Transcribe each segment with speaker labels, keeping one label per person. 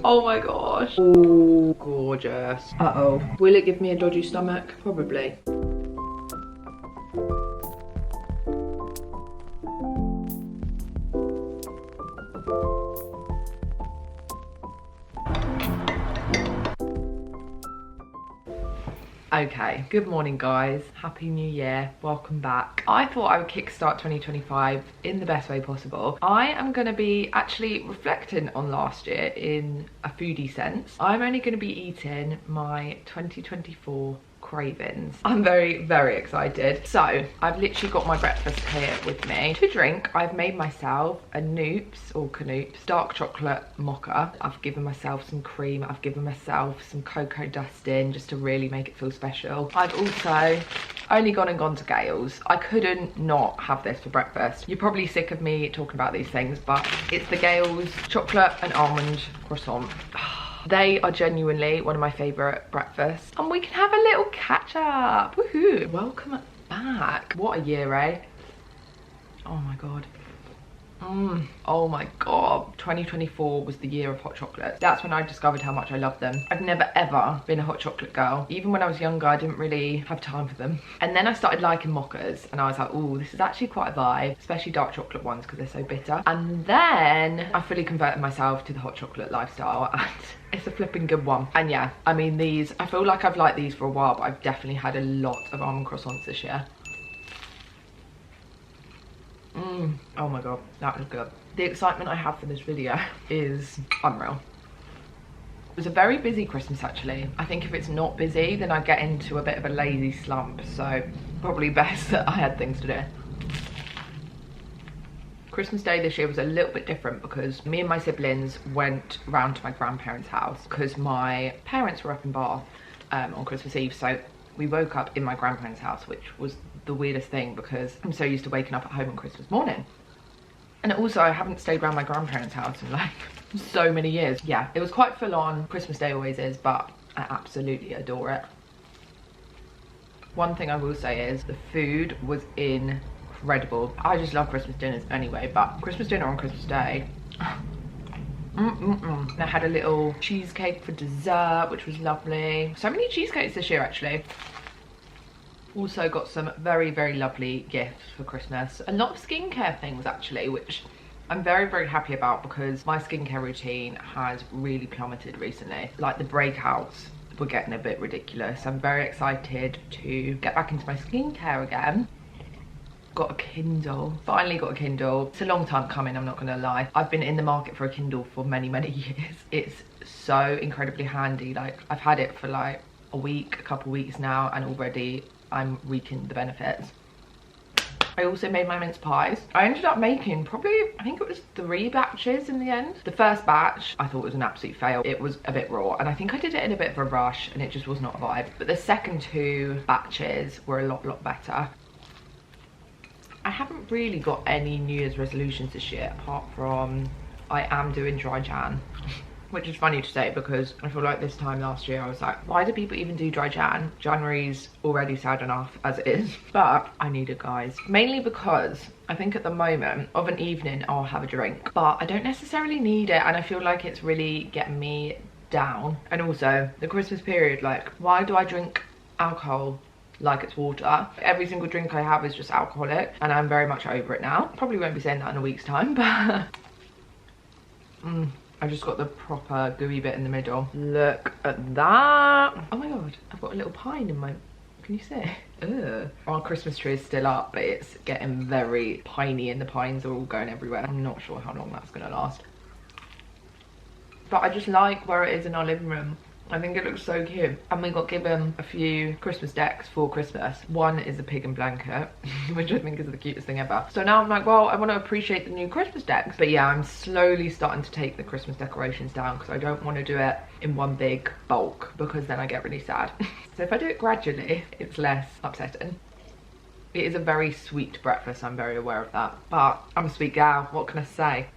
Speaker 1: Oh my gosh. Oh, gorgeous. Uh-oh. Will it give me a dodgy stomach? Probably. Okay, good morning guys, happy new year, welcome back. I thought I would kickstart 2025 in the best way possible. I am going to be actually reflecting on last year in a foodie sense. I'm only going to be eating my 2024 cravings. I'm very excited. So I've literally got my breakfast here with me. To drink, I've made myself a Noops or Canoops dark chocolate mocha. I've given myself some cream, I've given myself some cocoa dusting just to really make it feel special. I've also only gone to Gales. I couldn't not have this for breakfast. You're probably sick of me talking about these things, but it's the Gales chocolate and almond croissant. They are genuinely one of my favourite breakfasts. And we can have a little catch up. Woohoo. Welcome back. What a year, eh? Oh my God. Oh my God. 2024 was the year of hot chocolate. That's when I discovered how much I love them. I've never ever been a hot chocolate girl. Even when I was younger, I didn't really have time for them. And then I started liking mochas and I was like, oh, this is actually quite a vibe, especially dark chocolate ones because they're so bitter. And then I fully converted myself to the hot chocolate lifestyle and it's a flipping good one. And yeah, I mean these, I feel like I've liked these for a while, but I've definitely had a lot of almond croissants this year. Oh my God, that was good. The excitement I have for this video is unreal. It was a very busy Christmas actually. I think if it's not busy, then I get into a bit of a lazy slump. So probably best that I had things to do. Christmas Day this year was a little bit different because me and my siblings went round to my grandparents' house because my parents were up in Bath on Christmas Eve. So we woke up in my grandparents' house, which was the weirdest thing because I'm so used to waking up at home on Christmas morning. And also I haven't stayed around my grandparents' house in like so many years. Yeah, it was quite full on. Christmas Day always is, but I absolutely adore it. One thing I will say is the food was incredible. I just love Christmas dinners anyway, but Christmas dinner on Christmas Day. And I had a little cheesecake for dessert, which was lovely. So many cheesecakes this year actually. Also got some very lovely gifts for Christmas. A lot of skincare things actually, which I'm very happy about because my skincare routine has really plummeted recently. Like the breakouts were getting a bit ridiculous. I'm very excited to get back into my skincare again. Got a Kindle, finally got a Kindle. It's a long time coming, I'm not gonna lie. I've been in the market for a Kindle for many years. It's so incredibly handy. Like I've had it for like a week, a couple weeks now, and already I'm reaping the benefits. I also made my mince pies. I ended up making probably, I think it was 3 batches in the end. The first batch I thought was an absolute fail. It was a bit raw and I think I did it in a bit of a rush and it just was not a vibe. But the second 2 batches were a lot better. I haven't really got any New Year's resolutions this year apart from I am doing dry Jan. Which is funny to say because I feel like this time last year I was like, why do people even do dry Jan? January's already sad enough as it is. But I need it, guys. Mainly because I think at the moment of an evening I'll have a drink. But I don't necessarily need it and I feel like it's really getting me down. And also the Christmas period, like why do I drink alcohol like it's water? Every single drink I have is just alcoholic and I'm very much over it now. Probably won't be saying that in a week's time, but I just got the proper gooey bit in the middle. Look at that. Oh my God, I've got a little pine in my, can you see? Ugh. Our Christmas tree is still up, but it's getting very piney and the pines are all going everywhere. I'm not sure how long that's gonna last. But I just like where it is in our living room. I think it looks so cute. And we got given a few Christmas decks for Christmas. One is a pig and blanket, which I think is the cutest thing ever. So now I'm like, well, I want to appreciate the new Christmas decks. But yeah, I'm slowly starting to take the Christmas decorations down because I don't want to do it in one big bulk because then I get really sad. So if I do it gradually, it's less upsetting. It is a very sweet breakfast, I'm very aware of that. But I'm a sweet gal, what can I say?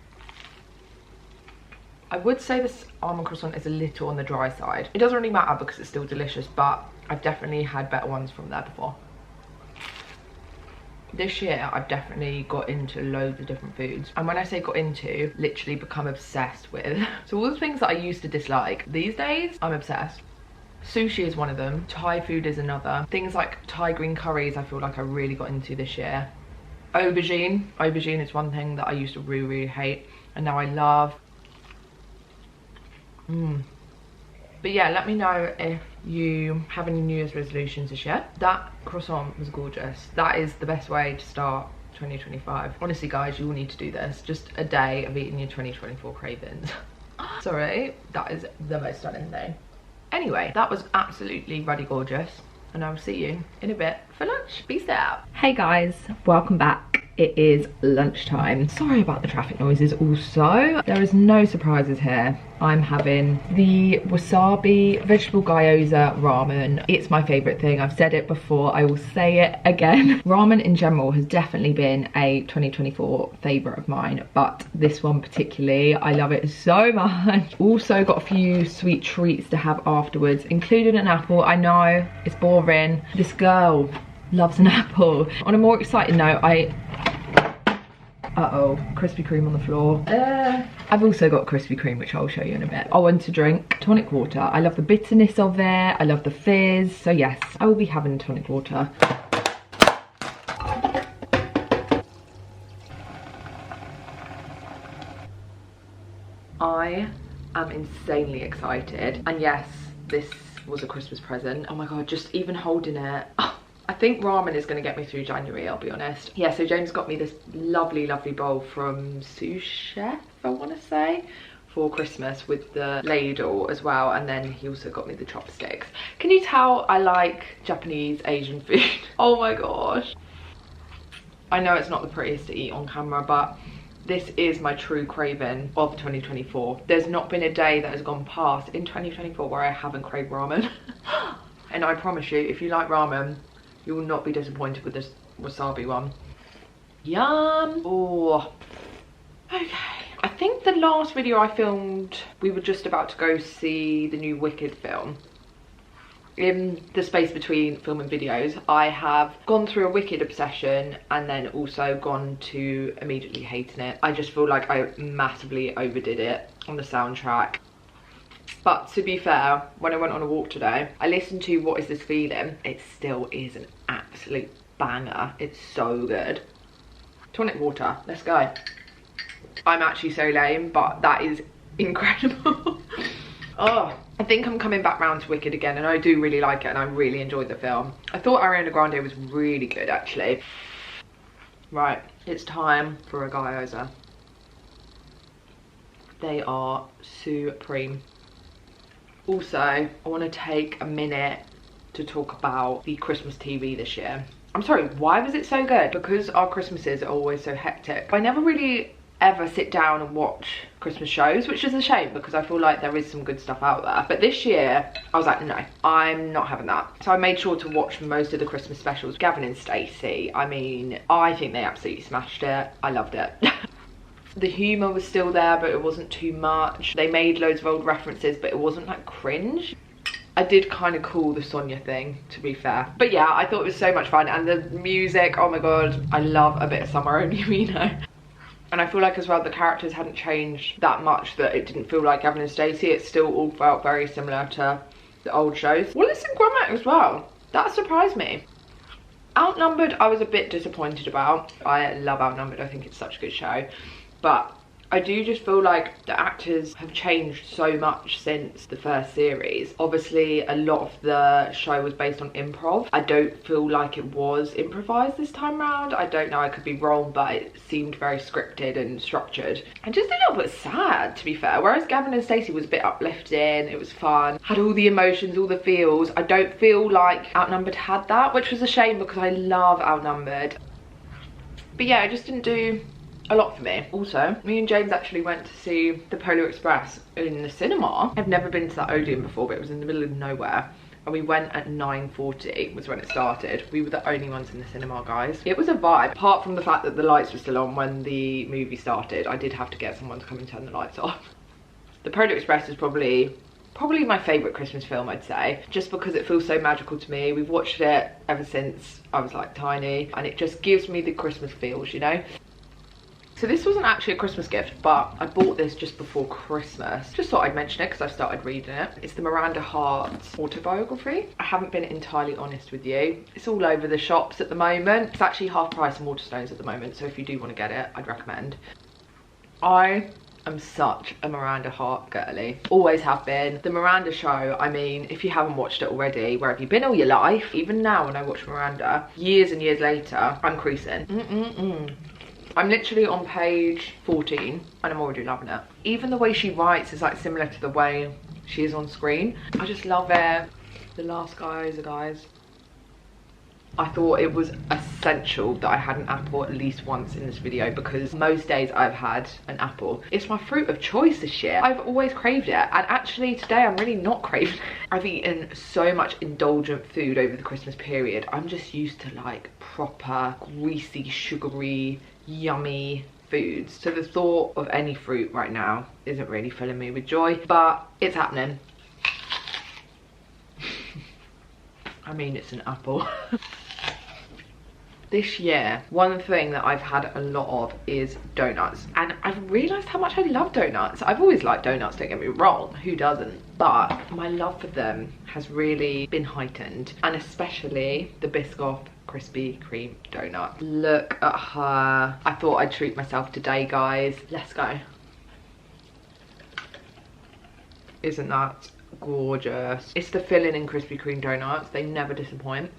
Speaker 1: I would say this almond croissant is a little on the dry side. It doesn't really matter because it's still delicious, but I've definitely had better ones from there before. This year I've definitely got into loads of different foods, and when I say got into, literally become obsessed with. So all the things that I used to dislike, these days I'm obsessed. Sushi is one of them, Thai food is another. Things like Thai green curries I feel like I really got into this year. Aubergine is one thing that I used to really hate, and now I love. But yeah, let me know if you have any New Year's resolutions this year. That croissant was gorgeous. That is the best way to start 2025. Honestly guys, you all need to do this. Just a day of eating your 2024 cravings. Sorry, that is the most stunning thing. Anyway, that was absolutely ruddy gorgeous, and I will see you in a bit for lunch. Peace out. Hey guys, welcome back. It is lunchtime. Sorry about the traffic noises also. There is no surprises here. I'm having the wasabi vegetable gyoza ramen. It's my favourite thing. I've said it before, I will say it again. Ramen in general has definitely been a 2024 favourite of mine, but this one particularly, I love it so much. Also got a few sweet treats to have afterwards, including an apple. I know, it's boring. This girl loves an apple. On a more exciting note, uh-oh, Krispy Kreme on the floor. I've also got Krispy Kreme, which I'll show you in a bit. I want to drink tonic water. I love the bitterness of it. I love the fizz. So yes, I will be having tonic water. I am insanely excited. And yes, this was a Christmas present. Oh my God, just even holding it. I think ramen is going to get me through January, I'll be honest. Yeah, so James got me this lovely bowl from Sous Chef, I want to say, for Christmas with the ladle as well. And then he also got me the chopsticks. Can you tell I like Japanese Asian food? Oh my gosh. I know it's not the prettiest to eat on camera, but this is my true craving of 2024. There's not been a day that has gone past in 2024 where I haven't craved ramen. And I promise you, if you like ramen, you will not be disappointed with this wasabi one. Yum. Oh, okay. I think the last video I filmed, we were just about to go see the new Wicked film. In the space between filming videos, I have gone through a Wicked obsession and then also gone to immediately hating it. I just feel like I massively overdid it on the soundtrack. But to be fair, when I went on a walk today, I listened to What Is This Feeling? It still is an absolute banger. It's so good. Tonic water, let's go. I'm actually so lame, but that is incredible. Oh, I think I'm coming back round to Wicked again, and I do really like it, and I really enjoyed the film. I thought Ariana Grande was really good, actually. Right, it's time for a gyoza. They are supreme. Also, I want to take a minute to talk about the Christmas TV this year. I'm sorry, why was it so good? Because our Christmases are always so hectic. I never really ever sit down and watch Christmas shows, which is a shame because I feel like there is some good stuff out there. But this year, I was like, no, I'm not having that. So I made sure to watch most of the Christmas specials. Gavin and Stacey, I mean, I think they absolutely smashed it. I loved it. The humour was still there, but it wasn't too much. They made loads of old references, but it wasn't like cringe. I did kind of call the Sonia thing, to be fair. But yeah, I thought it was so much fun. And the music, oh my God, I love a bit of Summer Only We Know. And I feel like as well, the characters hadn't changed that much that it didn't feel like Gavin and Stacey. It still all felt very similar to the old shows. Wallace and Gromit as well. That surprised me. Outnumbered, I was a bit disappointed about. I love Outnumbered. I think it's such a good show. But I do just feel like the actors have changed so much since the first series. Obviously, a lot of the show was based on improv. I don't feel like it was improvised this time around. I don't know, I could be wrong, but it seemed very scripted and structured. And just a little bit sad, to be fair. Whereas Gavin and Stacey was a bit uplifting, it was fun, had all the emotions, all the feels. I don't feel like Outnumbered had that, which was a shame because I love Outnumbered. But yeah, it just didn't do a lot for me. Also, me and James actually went to see the Polar Express in the cinema. I've never been to that Odeon before, but it was in the middle of nowhere. And we went at 9:40 was when it started. We were the only ones in the cinema, guys. It was a vibe. Apart from the fact that the lights were still on when the movie started, I did have to get someone to come and turn the lights off. The Polar Express is probably probably my favourite Christmas film, I'd say, just because it feels so magical to me. We've watched it ever since I was like tiny, and it just gives me the Christmas feels, you know. So this wasn't actually a Christmas gift, but I bought this just before Christmas. Just thought I'd mention it because I've started reading it. It's the Miranda Hart autobiography. I haven't been entirely honest with you. It's all over the shops at the moment. It's actually half price in Waterstones at the moment, so if you do want to get it, I'd recommend. I am such a Miranda Hart girly. Always have been. The Miranda show, I mean, if you haven't watched it already, where have you been all your life? Even now when I watch Miranda, years and years later, I'm creasing. I'm literally on page 14 and I'm already loving it. Even the way she writes is like similar to the way she is on screen. I just love it. The last guys. I thought it was essential that I had an apple at least once in this video, because most days I've had an apple. It's my fruit of choice this year. I've always craved it, and actually today I'm really not craving it. I've eaten so much indulgent food over the Christmas period. I'm just used to like proper greasy, sugary, yummy foods. So the thought of any fruit right now isn't really filling me with joy, but it's happening. I mean, it's an apple. This year, one thing that I've had a lot of is donuts, and I've realised how much I love donuts. I've always liked donuts, don't get me wrong, who doesn't? But my love for them has really been heightened, and especially the Biscoff Krispy Kreme donut. Look at her. I thought I'd treat myself today, guys. Let's go. Isn't that gorgeous? It's the filling in Krispy Kreme donuts. They never disappoint.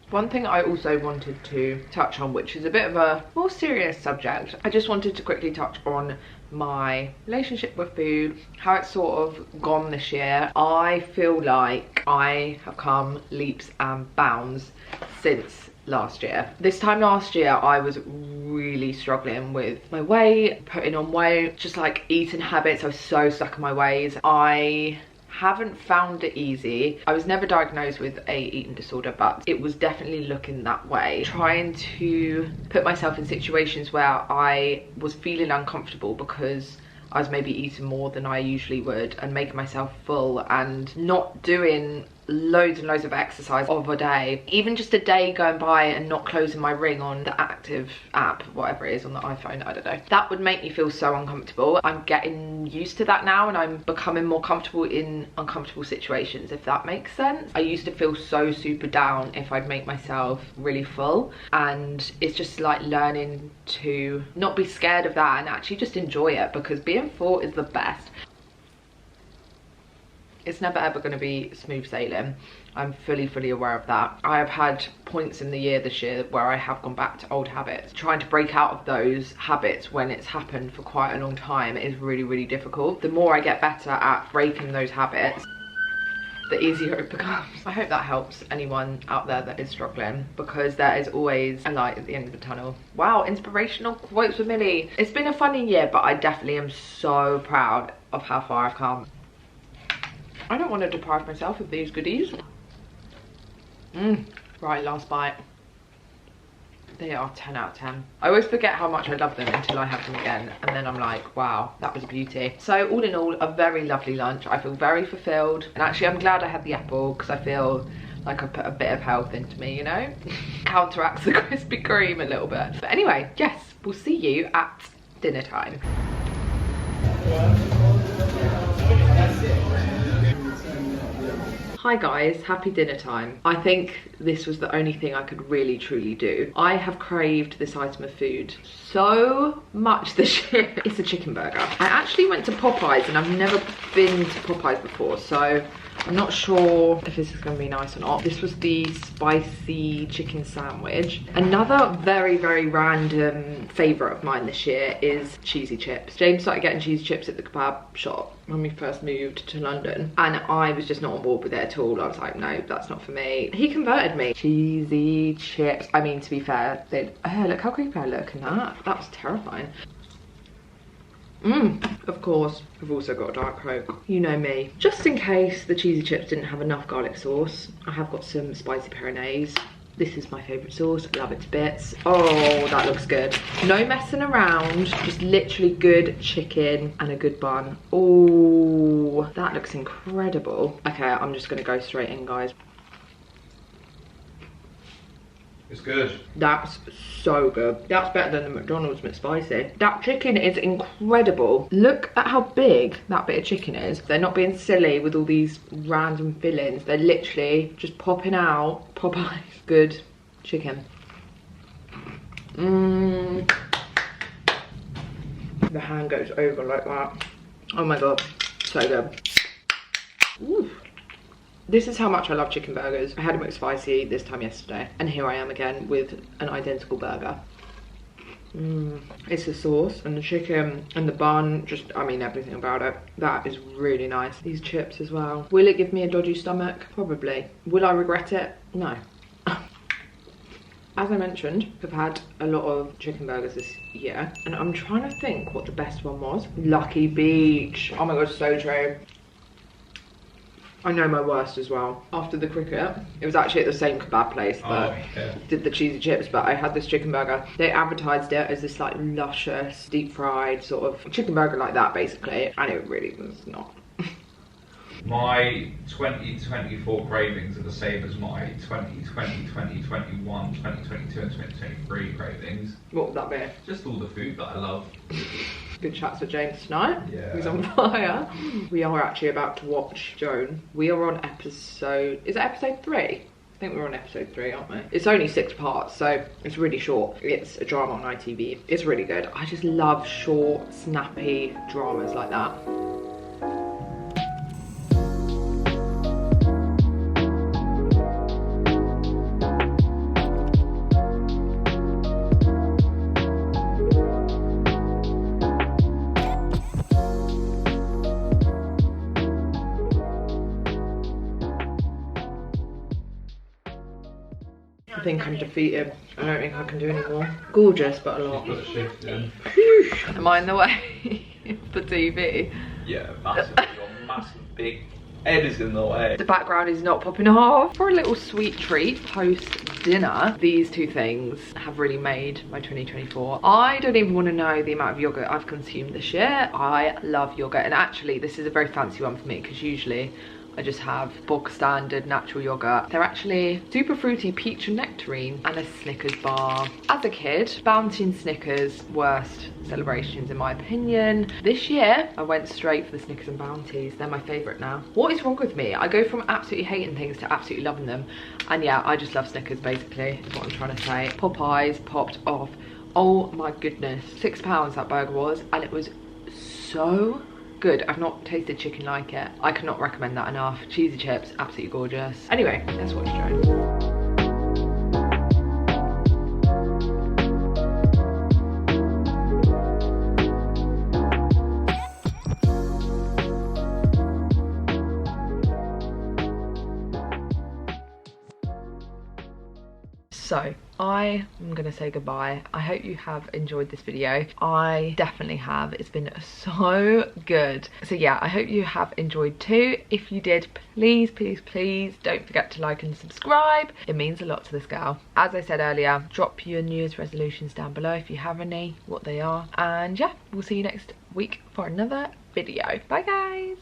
Speaker 1: One thing I also wanted to touch on, which is a bit of a more serious subject, I just wanted to quickly touch on my relationship with food, how it's sort of gone this year. I feel like I have come leaps and bounds since last year. This time last year I was really struggling with my weight, putting on weight, just like eating habits. I was so stuck in my ways. I haven't found it easy. I was never diagnosed with a eating disorder, but it was definitely looking that way. Trying to put myself in situations where I was feeling uncomfortable because I was maybe eating more than I usually would, and making myself full, and not doing loads and loads of exercise of a day. Even just a day going by and not closing my ring on the active app, whatever it is on the iPhone, I don't know. That would make me feel so uncomfortable. I'm getting used to that now, and I'm becoming more comfortable in uncomfortable situations, if that makes sense. I used to feel so super down if I'd make myself really full, and it's just like learning to not be scared of that and actually just enjoy it, because being full is the best. It's never ever going to be smooth sailing. I'm fully aware of that. I have had points in the year this year where I have gone back to old habits. Trying to break out of those habits when it's happened for quite a long time is really difficult. The more I get better at breaking those habits, the easier it becomes. I hope that helps anyone out there that is struggling, because there is always a light at the end of the tunnel. Wow, inspirational quotes with Millie. It's been a funny year, but I definitely am so proud of how far I've come. I don't want to deprive myself of these goodies. Right, last bite. They are 10 out of 10. I always forget how much I love them until I have them again, and then I'm like, wow, that was a beauty. So all in all, a very lovely lunch. I feel very fulfilled, and actually I'm glad I had the apple, because I feel like I put a bit of health into me, you know? Counteracts the Krispy Kreme a little bit. But anyway, yes, we'll see you at dinner time. Hi guys, happy dinner time. I think this was the only thing I could really truly do. I have craved this item of food so much this year. It's a chicken burger. I actually went to Popeyes, and I've never been to Popeyes before, so I'm not sure if this is going to be nice or not. This was the spicy chicken sandwich. Another very random favourite of mine this year is cheesy chips. James started getting cheesy chips at the kebab shop when we first moved to London, and I was just not on board with it at all. I was like, no, that's not for me. He converted me. Cheesy chips. I mean, to be fair, oh, look how creepy I look in that. That was terrifying. Of course, I've also got a Diet Coke. You know me. Just in case the cheesy chips didn't have enough garlic sauce, I have got some spicy Peronaise. This is my favourite sauce, love it to bits. Oh, that looks good. No messing around, just literally good chicken and a good bun. Oh, that looks incredible. Okay, I'm just gonna go straight in, guys.
Speaker 2: It's good.
Speaker 1: That's so good. That's better than the McDonald's McSpicy. That chicken is incredible. Look at how big that bit of chicken is. They're not being silly with all these random fillings. They're literally just popping out Popeyes. Good chicken. Mmm. The hand goes over like that. Oh my god, so good. Ooh. This is how much I love chicken burgers. I had a McSpicy this time yesterday, and here I am again with an identical burger. It's the sauce and the chicken and the bun, just, I mean, everything about it. That is really nice. These chips as well. Will it give me a dodgy stomach? Probably. Will I regret it? No. As I mentioned, I've had a lot of chicken burgers this year, and I'm trying to think what the best one was. Lucky Beach. Oh my god, so true. I know my worst as well. After the cricket, it was actually at the same kebab place, but did the cheesy chips, but I had this chicken burger. They advertised it as this like luscious, deep fried sort of chicken burger like that basically, and it really was not.
Speaker 2: My 2024 cravings are the same as my 2020, 2021, 2022 and 2023 cravings.
Speaker 1: What would that be?
Speaker 2: Just all the food that I love.
Speaker 1: Good chats with James tonight.
Speaker 2: Yeah.
Speaker 1: He's on fire. We are actually about to watch Joan. We are on episode, is it episode 3? I think we're on episode 3, aren't we? It's only 6 parts, so it's really short. It's a drama on ITV. It's really good. I just love short, snappy dramas like that. I think I'm defeated. I don't think I can do anymore. Gorgeous, but a lot.
Speaker 2: Put a shift in.
Speaker 1: Am I in the way for TV?
Speaker 2: Yeah, massive. Your massive big head is in the way.
Speaker 1: The background is not popping off. For a little sweet treat post dinner, these two things have really made my 2024. I don't even want to know the amount of yogurt I've consumed this year. I love yogurt, and actually this is a very fancy one for me because usually I just have bog standard natural yogurt. They're actually super fruity peach and nectarine and a Snickers bar. As a kid, Bounty and Snickers, worst celebrations in my opinion. This year, I went straight for the Snickers and Bounties. They're my favourite now. What is wrong with me? I go from absolutely hating things to absolutely loving them. And yeah, I just love Snickers basically, is what I'm trying to say. Popeyes popped off. Oh my goodness. £6 that burger was, and it was so good. I've not tasted chicken like it. I cannot recommend that enough. Cheesy chips, absolutely gorgeous. Anyway, let's watch Joan. So I am gonna say goodbye. I hope you have enjoyed this video. I definitely have. It's been so good. So yeah, I hope you have enjoyed too. If you did, please don't forget to like and subscribe. It means a lot to this girl. As I said earlier, drop your New Year's resolutions down below if you have any, what they are. And yeah, we'll see you next week for another video. Bye guys.